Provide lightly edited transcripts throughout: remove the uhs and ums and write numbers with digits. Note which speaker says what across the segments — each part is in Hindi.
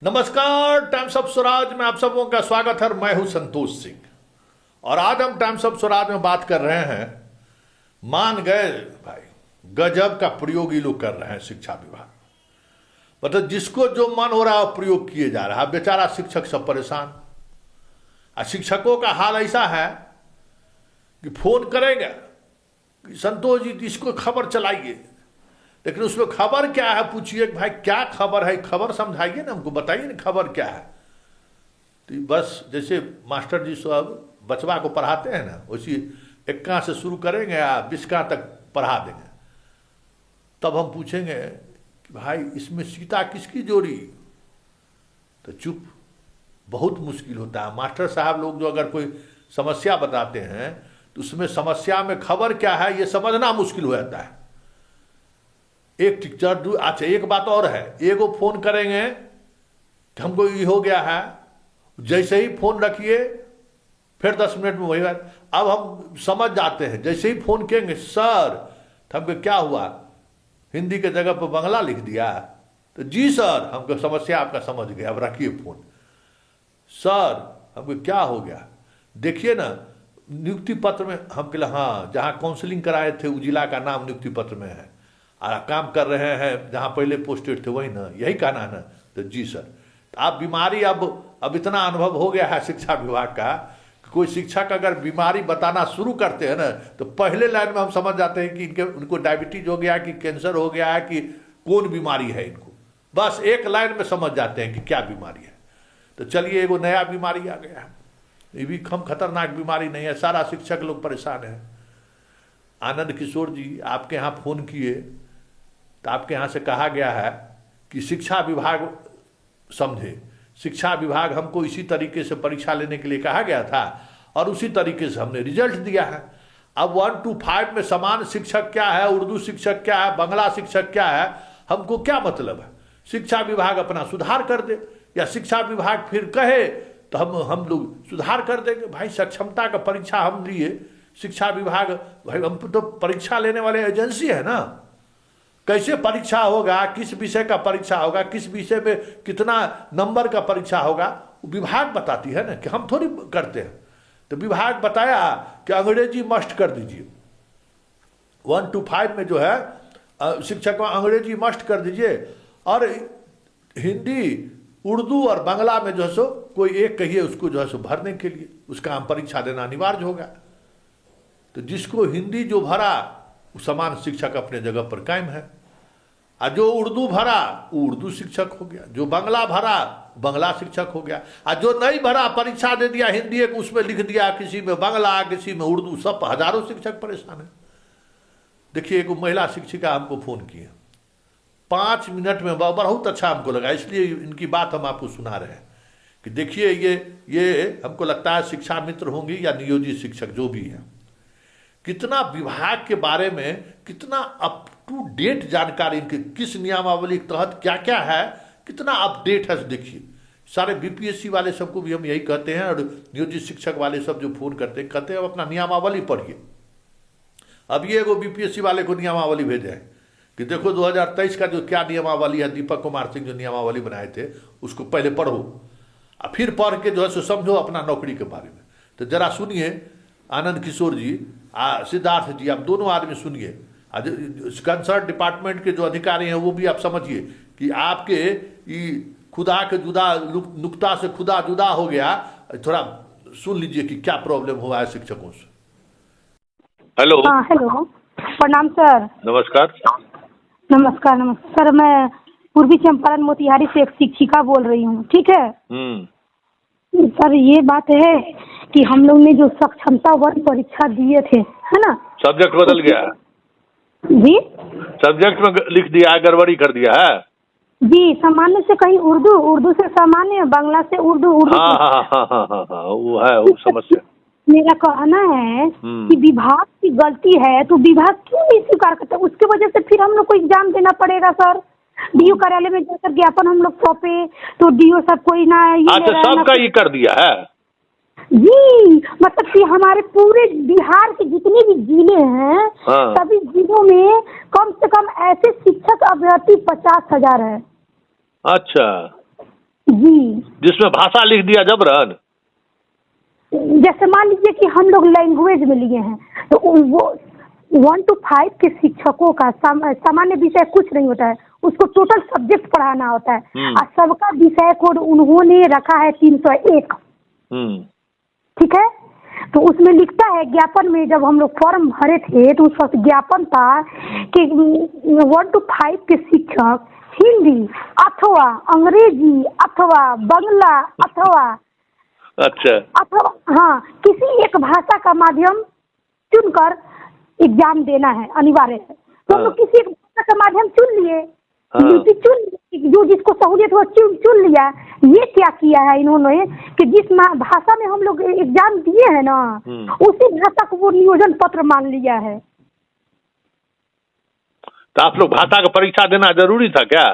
Speaker 1: नमस्कार, टाइम्स ऑफ स्वराज में आप सबों का स्वागत है। मैं हूं संतोष सिंह और आज हम टाइम्स ऑफ स्वराज में बात कर रहे हैं। मान गए भाई, गजब का प्रयोग ये लोग कर रहे हैं शिक्षा विभाग। मतलब जिसको जो मन हो रहा है प्रयोग किए जा रहा है। बेचारा शिक्षक सब परेशान। और शिक्षकों का हाल ऐसा है कि फोन करेंगे कि संतोष जी इसको खबर चलाइए, लेकिन उसमें खबर क्या है पूछिए कि भाई क्या खबर है, खबर समझाइए ना, हमको बताइए ना खबर क्या है। तो बस जैसे मास्टर जी सब बचवा को पढ़ाते हैं ना, उसी 1 से शुरू करेंगे या 20 तक पढ़ा देंगे। तब हम पूछेंगे कि भाई इसमें सीता किसकी जोड़ी, तो चुप। बहुत मुश्किल होता है। मास्टर साहब लोग जो अगर कोई समस्या बताते हैं तो उसमें समस्या में खबर क्या है ये समझना मुश्किल हो जाता है। एक टीचर अच्छा, एक बात और है, एगो फोन करेंगे कि हमको ये हो गया है, जैसे ही फोन रखिए फिर 10 मिनट में वही बात। अब हम समझ जाते हैं, जैसे ही फोन करेंगे सर तो हमको क्या हुआ, हिंदी के जगह पर बांग्ला लिख दिया, तो जी सर हमको समस्या आपका समझ गया, अब रखिए फोन। सर हमको क्या हो गया, देखिए ना नियुक्ति पत्र में हम कह हाँ, जहाँ काउंसलिंग कराए थे उजिला का नाम नियुक्ति पत्र में है और काम कर रहे हैं जहाँ पहले पोस्टेड थे वही ना, यही कहना है ना, तो जी सर। तो आप बीमारी अब इतना अनुभव हो गया है शिक्षा विभाग का कि कोई शिक्षक अगर बीमारी बताना शुरू करते हैं ना तो पहले लाइन में हम समझ जाते हैं कि उनको डायबिटीज हो गया कि कैंसर हो गया है कि कौन बीमारी है इनको। बस एक लाइन में समझ जाते हैं कि क्या बीमारी है। तो चलिए एगो नया बीमारी आ गया है, ये भी कम खतरनाक बीमारी नहीं है, सारा शिक्षक लोग परेशान है। आनंद किशोर जी आपके यहाँ फोन किए तो आपके यहाँ से कहा गया है कि शिक्षा विभाग समझे, शिक्षा विभाग हमको इसी तरीके से परीक्षा लेने के लिए कहा गया था और उसी तरीके से हमने रिजल्ट दिया है। अब 1 to 5 में समान शिक्षक क्या है, उर्दू शिक्षक क्या है, बांग्ला शिक्षक क्या है, हमको क्या मतलब है। शिक्षा विभाग अपना सुधार कर दे या शिक्षा विभाग फिर कहे तो हम लोग सुधार कर देंगे। भाई सक्षमता का परीक्षा हम लिए, शिक्षा विभाग भाई हम तो परीक्षा लेने वाले एजेंसी है ना। कैसे परीक्षा होगा, किस विषय का परीक्षा होगा, किस विषय में कितना नंबर का परीक्षा होगा, विभाग बताती है ना, कि हम थोड़ी करते हैं। तो विभाग बताया कि अंग्रेजी मस्ट कर दीजिए, 1 to 5 में जो है शिक्षक को अंग्रेजी मस्ट कर दीजिए और हिंदी उर्दू और बांग्ला में जो है सो कोई एक कहिए उसको जो है सो भरने के लिए उसका हम परीक्षा देना अनिवार्य होगा। तो जिसको हिंदी जो भरा समान शिक्षक अपने जगह पर कायम है, और जो उर्दू भरा वो उर्दू शिक्षक हो गया, जो बांग्ला भरा बांग्ला शिक्षक हो गया, और जो नहीं भरा परीक्षा दे दिया हिंदी एक उसमें लिख दिया, किसी में बांग्ला किसी में उर्दू, सब हजारों शिक्षक परेशान है। देखिए एक महिला शिक्षिका हमको फोन किए 5 मिनट में, बहुत अच्छा हमको लगा, इसलिए इनकी बात हम आपको सुना रहे हैं कि देखिए ये हमको लगता है शिक्षा मित्र होंगी या नियोजित शिक्षक जो भी है, कितना विभाग के बारे में कितना अप टू डेट जानकारी, इनके किस नियमावली के तहत क्या क्या है, कितना अपडेट है। देखिए सारे बीपीएससी वाले सबको भी हम यही कहते हैं और नियोजित शिक्षक वाले सब जो फोन करते हैं कहते हैं अब अपना नियमावली पढ़िए। अब ये एगो बीपीएससी वाले को नियमावली भेजे हैं कि देखो 2023 का जो क्या नियमावली है, दीपक कुमार सिंह जो नियमावली बनाए थे उसको पहले पढ़ो और फिर पढ़ के जो है सो समझो अपना नौकरी के बारे में। तो जरा सुनिए आनंद किशोर जी, सिद्धार्थ जी, आप दोनों आदमी सुनिए, कंसर्न डिपार्टमेंट के जो अधिकारी हैं वो भी आप समझिए कि आपके खुदा के जुदा नुक्ता से खुदा जुदा हो गया। थोड़ा सुन लीजिए कि क्या प्रॉब्लम हुआ है शिक्षकों से।
Speaker 2: हेलो।
Speaker 3: हाँ हेलो, प्रणाम सर।
Speaker 2: नमस्कार।
Speaker 3: नमस्कार नमस्कार सर, मैं पूर्वी चंपारण मोतिहारी से एक शिक्षिका बोल रही हूँ, ठीक है। सर ये बात है कि हम लोग ने जो सक्षमता वर्ग परीक्षा दिए थे, है ना,
Speaker 2: सब्जेक्ट बदल गया है
Speaker 3: जी,
Speaker 2: सब्जेक्ट में लिख दिया है, गड़बड़ी कर दिया है
Speaker 3: जी। सामान्य से कहीं उर्दू, उर्दू से सामान्य, बांग्ला से उर्दू, उर्दू
Speaker 2: हाँ हाँ हाँ हाँ हाँ हाँ वो है वो समस्या।
Speaker 3: मेरा कहना है कि विभाग की गलती है तो विभाग क्यों नहीं स्वीकार करता, उसके वजह से फिर हम लोग को एग्जाम देना पड़ेगा सर। डीओ कार्यालय में जाकर ज्ञापन हम लोग सौंपे तो डीओ सर कोई ना ये
Speaker 2: अच्छा सबका ये कर दिया है
Speaker 3: जी। मतलब कि हमारे पूरे बिहार के जितने भी जिले हैं सभी जिलों में कम से कम ऐसे शिक्षक अभ्यर्थी 50,000 है।
Speaker 2: अच्छा
Speaker 3: जी,
Speaker 2: जिसमें भाषा लिख दिया जबरन।
Speaker 3: जैसे मान लीजिए कि हम लोग लैंग्वेज में लिए हैं तो वो 1 to 5 के शिक्षकों का सामान्य विषय कुछ नहीं होता है, उसको टोटल सब्जेक्ट पढ़ाना होता है और सबका विषय कोड उन्होंने रखा है 301। ठीक है, तो उसमें लिखता है ज्ञापन में, जब हम लोग फॉर्म भरे थे तो उस वक्त ज्ञापन था कि 1 to 5 के शिक्षक हिंदी अथवा अंग्रेजी अथवा बंगला अथवा हाँ किसी एक भाषा का माध्यम चुनकर एग्जाम देना है, अनिवार्य है। तो हम लोग किसी एक भाषा का माध्यम चुन लिए, चुन जो जिसको सहूलियत हो चुन लिया। ये क्या किया है इन्होंने कि जिस भाषा में हम लोग एग्जाम दिए हैं ना उसी भाषा को वो नियोजन पत्र मान लिया है।
Speaker 2: तो आप लोग भाषा का परीक्षा देना जरूरी था क्या?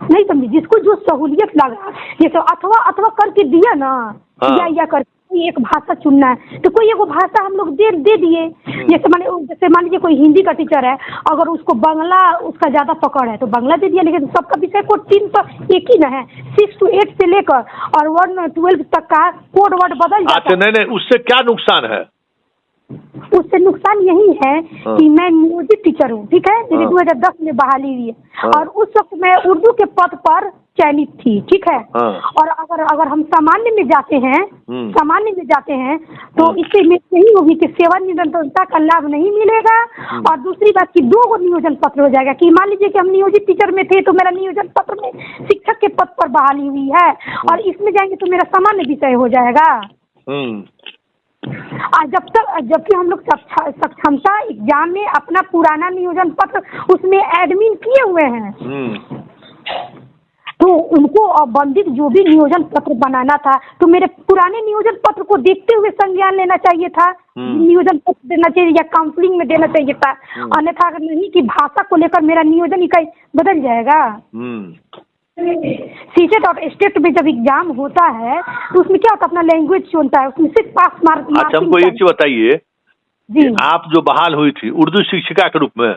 Speaker 3: नहीं समझी, जिसको जो सहूलियत लगा, जैसे अथवा करके दिया ना, या करके एक भाषा चुनना है तो कोई एक भाषा हम लोग दे दिए। जैसे मान लीजिए कोई हिंदी का टीचर है, अगर उसको बांग्ला उसका ज्यादा पकड़ है तो बांग्ला दे दिया, लेकिन सबका विषय कोड 301 ही ना है, 6 to 8 से लेकर और 1 to 12 तक का कोड वर्ड बदल जाता है।
Speaker 2: नहीं, उससे क्या नुकसान है?
Speaker 3: उससे नुकसान यही है कि मैं नियोजित टीचर हूँ, ठीक है, मेरी 2010 में बहाली हुई है और उस वक्त मैं उर्दू के पद पर चयनित थी, ठीक है। और अगर हम सामान्य में जाते हैं तो इससे यही होगी कि सेवा निरंतरता का लाभ नहीं मिलेगा। और दूसरी बात कि 2 नियोजन पत्र हो जाएगा कि मान लीजिए कि हम नियोजित टीचर में थे तो मेरा नियोजन पत्र में शिक्षक के पद पर बहाली हुई है और इसमें जाएंगे तो मेरा सामान्य विषय हो जाएगा। जबकि हम लोग सक्षमता एग्जाम में अपना पुराना नियोजन पत्र उसमें एडमिन किए हुए हैं तो उनको अबंधित जो भी नियोजन पत्र बनाना था तो मेरे पुराने नियोजन पत्र को देखते हुए संज्ञान लेना चाहिए था, नियोजन पत्र देना चाहिए या काउंसलिंग में देना चाहिए था। अन्यथा अगर नहीं कि भाषा को लेकर मेरा नियोजन इकाई बदल जाएगा। सीटेट और स्टेट में जब एग्जाम होता है तो उसमें क्या होता है, अपना लैंग्वेज चुनता है, उसमें सिर्फ पास मार्क।
Speaker 2: अच्छा, हमको एक चीज बताइए जी, आप जो बहाल हुई थी उर्दू शिक्षिका के रूप में?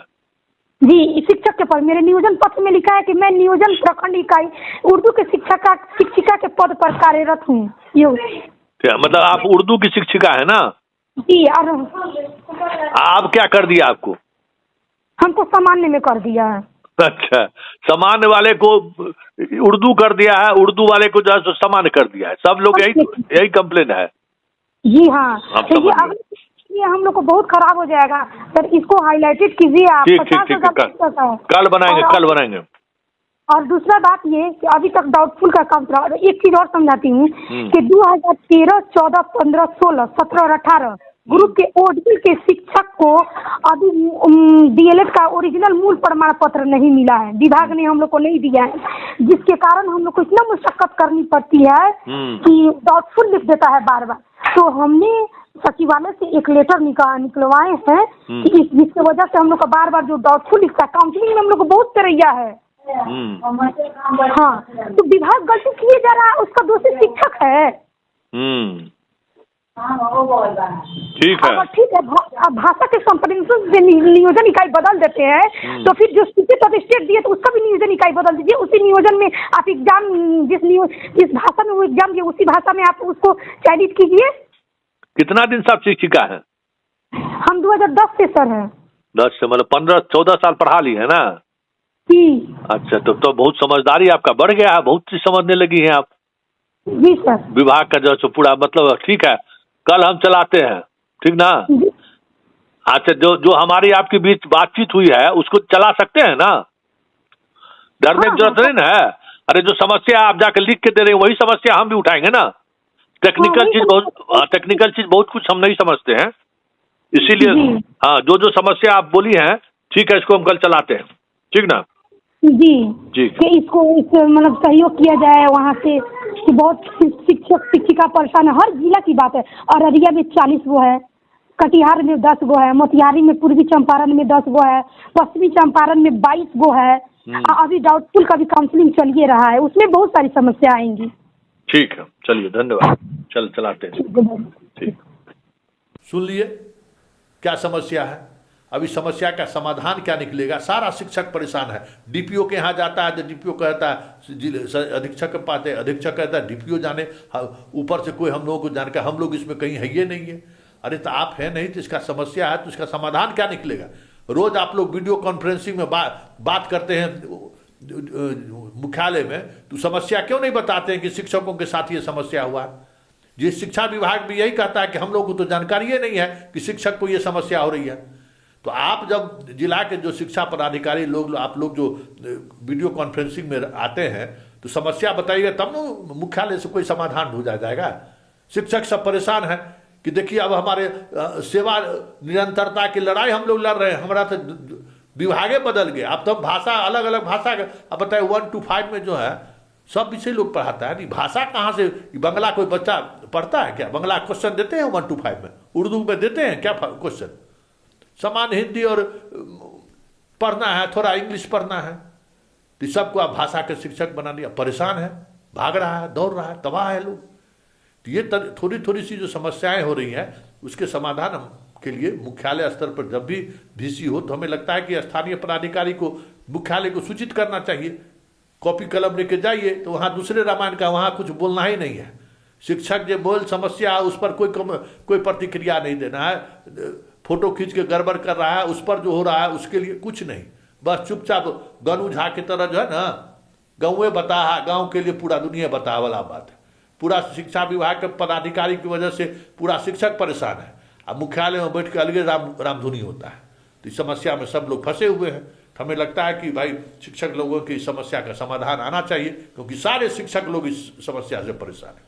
Speaker 3: जी, शिक्षक के पद मेरे नियोजन पत्र में लिखा है कि मैं नियोजन प्रखंड इकाई उर्दू के शिक्षिका के पद पर कार्यरत हूँ।
Speaker 2: क्या मतलब आप उर्दू की शिक्षिका है ना?
Speaker 3: जी। और
Speaker 2: आप क्या कर दिया आपको?
Speaker 3: हमको सामान्य में कर दिया है।
Speaker 2: अच्छा, सामान्य वाले को उर्दू कर दिया है, उर्दू वाले को जो है सामान्य कर दिया है। सब लोग यही कंप्लेन है। जी
Speaker 3: हाँ, ये हम लोग को बहुत खराब हो जाएगा सर, इसको हाईलाइटेड कीजिए आप।
Speaker 2: ठीक, कल बनाएंगे।
Speaker 3: और दूसरा बात ये कि अभी तक डाउटफुल का काम रहा। एक चीज और समझाती हूँ कि 2013, 14, 15, 16, 17 और 18 ग्रुप के ओडीएल के शिक्षक को अभी डीएलएड का ओरिजिनल मूल प्रमाण पत्र नहीं मिला है, विभाग ने हम लोग को नहीं दिया है, जिसके कारण हम लोग को इतना मुशक्कत करनी पड़ती है कि डाउटफुल लिख देता है बार बार। तो हमने सचिवालय से एक लेटर निकलवाए हैं कि जिसकी वजह से हम लोग का बार बार जो डाउटफुल लिखता है, काउंसलिंग में हम लोग को बहुत तरैया है। हाँ, तो विभाग गलती किए जा रहा है, उसका दोषी शिक्षक है।
Speaker 2: ठीक है,
Speaker 3: भाषा के कंप्रेंशन से नियोजन इकाई बदल देते हैं तो फिर जो स्टेट दिए तो उसका भी नियोजन इकाई बदल दीजिए। उसी नियोजन में आप एग्जाम जिस भाषा में वो एग्जाम दिए उसी भाषा में आप उसको चयनित कीजिए।
Speaker 2: कितना दिन से आप शिक्षिका हैं?
Speaker 3: हम 2010 से सर हैं।
Speaker 2: 10 से मतलब 15-14 साल पढ़ा ली है ना?
Speaker 3: जी।
Speaker 2: अच्छा, तो बहुत समझदारी आपका बढ़ गया है, बहुत चीज समझने लगी हैं आप।
Speaker 3: जी सर।
Speaker 2: विभाग का जो पूरा मतलब ठीक है, कल हम चलाते हैं, ठीक ना? अच्छा, जो हमारी आपके बीच बातचीत हुई है उसको चला सकते हैं ना? डरने की जरूरत नहीं ना है। अरे जो समस्या आप जाकर लिख के दे रहे हैं वही समस्या हम भी उठाएंगे ना। टेक्निकल चीज बहुत कुछ हम नहीं समझते हैं, इसीलिए हाँ, जो समस्या आप बोली हैं ठीक है, इसको हम कल चलाते हैं, ठीक ना?
Speaker 3: जी कि इसको मतलब सहयोग किया जाए वहाँ से कि बहुत शिक्षक शिक्षिका परेशान है। हर जिला की बात है, अररिया में 40 गो है, कटिहार में 10 गो है, मोतिहारी में, पूर्वी चंपारण में 10 गो है, पश्चिमी चंपारण में 22 गो है। अभी डाउटफुल का भी काउंसलिंग चलिए रहा है, उसमें बहुत सारी समस्या आएंगी।
Speaker 2: ठीक है, चलिए, धन्यवाद। चलाते हैं। ठीक,
Speaker 1: सुन लिए क्या समस्या है। अब इस समस्या का समाधान क्या निकलेगा? सारा शिक्षक परेशान है। डीपीओ के यहाँ जाता है तो डीपीओ कहता है अधीक्षक के पास है, अधीक्षक कहता है डीपीओ जाने, ऊपर से कोई हम लोगों को जानकर, हम लोग इसमें कहीं है ये नहीं है। अरे तो आप है नहीं तो इसका समस्या है तो इसका समाधान क्या निकलेगा? रोज आप लोग वीडियो कॉन्फ्रेंसिंग में बात करते हैं मुख्यालय में, तो समस्या क्यों नहीं बताते हैं कि शिक्षकों के साथ ये समस्या हुआ है? ये शिक्षा विभाग भी यही कहता है कि हम लोग को तो जानकारी ये नहीं है कि शिक्षक को ये समस्या हो रही है। तो आप जब जिला के जो शिक्षा पदाधिकारी लोग, आप लोग जो वीडियो कॉन्फ्रेंसिंग में आते हैं तो समस्या बताइएगा तब ना मुख्यालय से कोई समाधान ढूंढा जाएगा। शिक्षक सब परेशान है कि देखिए अब हमारे सेवा निरंतरता की लड़ाई हम लोग लड़ रहे हैं, हमारा तो विभागे बदल गए। अब तो भाषा अलग अलग भाषा, अब बताए 1 to 5 में जो है सब विषय लोग पढ़ाता है। नहीं भाषा कहाँ से? बंगला कोई बच्चा पढ़ता है क्या? बंगला क्वेश्चन देते हैं 1 to 5 में? उर्दू में देते हैं क्या क्वेश्चन? समान हिंदी और पढ़ना है, थोड़ा इंग्लिश पढ़ना है, तो सबको आप भाषा के शिक्षक बना दिया। परेशान है, भाग रहा है, दौड़ रहा है, तबाह है लोग। तो ये थोड़ी थोड़ी सी जो समस्याएं हो रही हैं उसके समाधान के लिए मुख्यालय स्तर पर जब भी VC हो तो हमें लगता है कि स्थानीय पदाधिकारी को मुख्यालय को सूचित करना चाहिए। कॉपी कलम लेके जाइए तो वहाँ दूसरे रामायण का, वहाँ कुछ बोलना ही नहीं है। शिक्षक जो बोल समस्या उस पर कोई प्रतिक्रिया नहीं देना है। फोटो खींच के गड़बड़ कर रहा है उस पर जो हो रहा है उसके लिए कुछ नहीं, बस चुपचाप गनू झा की तरह जो है ना, गाँव बता, गाँव के लिए पूरा दुनिया बता वाला बात है। पूरा शिक्षा विभाग के पदाधिकारी की वजह से पूरा शिक्षक परेशान है। अब मुख्यालय में बैठ के अलगे रामधुनी होता है। तो इस समस्या में सब लोग फंसे हुए हैं। तो हमें लगता है कि भाई शिक्षक लोगों की समस्या का समाधान आना चाहिए, क्योंकि सारे शिक्षक लोग इस समस्या से परेशान हैं।